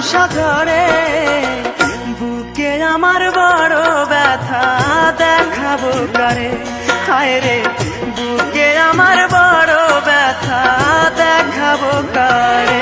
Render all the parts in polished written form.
আশা ধরে বুকে আমার বড় ব্যথা দেখাবো কারে। হায় রে বুকে আমার বড় ব্যথা দেখাবো কারে।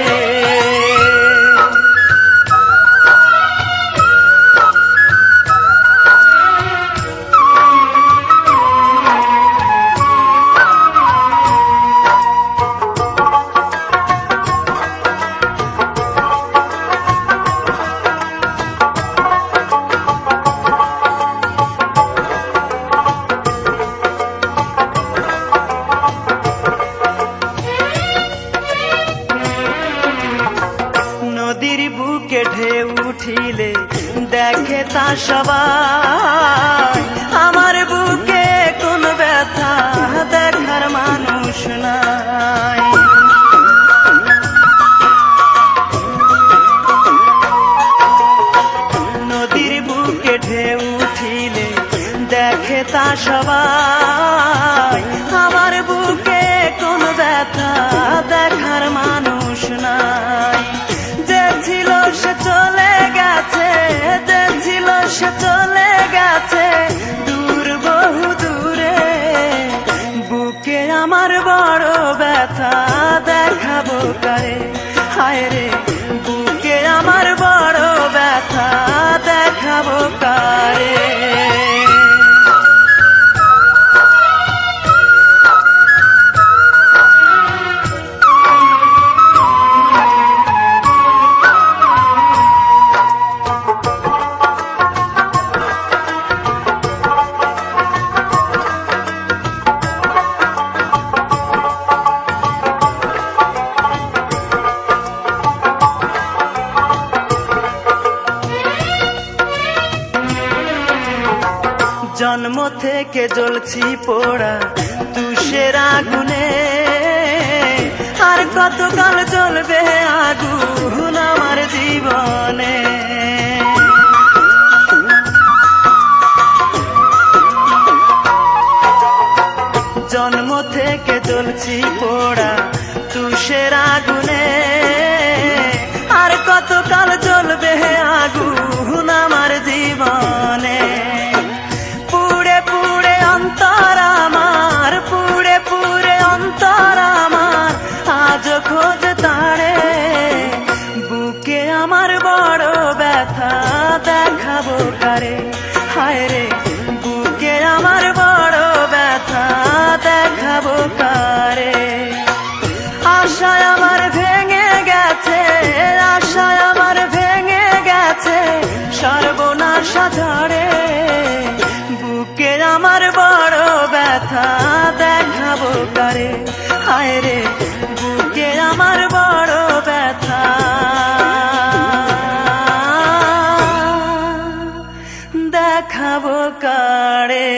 নদীর বুকে ঢেউ উঠিলে দেখে তা সবাই, আমার বুকে কোন ব্যথা দেখার মানুষ নাই। নদীর বুকে ঢেউ উঠিলে দেখে তা সবাই, আমার বুকে কোন ব্যথা দেখার মানুষ নাই। যে ছিল সে চলে গেছে, যে ছিল সে চলে গেছে দূর বহু দূরে। বুকে আমার বড় ব্যথা দেখাবো কারে। হায় রে বুকে আমার বড় ব্যথা দেখাবো কারে। জন্ম থেকে জ্বলছি পোড়া তুষের আগুনে, আর কতকাল জ্বলবে আগুন আমার জীবনে। জন্ম থেকে জ্বলছি পোড়া তুষের আগুনে, আর কতকাল জ্বলবে আগুন আমার জীবনে। পুড়ে পুড়ে অন্তর আমার, পুড়ে পুড়ে অন্তর আমার আজ খোঁজ তারে। বুকে আমার বড় ব্যথা দেখাবো কারে। হায় রে বুকে আমার বড় ব্যথা দেখাবো কারে। আশায় আমার ভেঙে গেছে, আশায় আমার ভেঙে গেছে সর্বনাশা ঝড়ে। বুকে আমার বড় ব্যথা দেখাবো কারে। হায় রে বুকে আমার বড় ব্যথা দেখাবো কারে।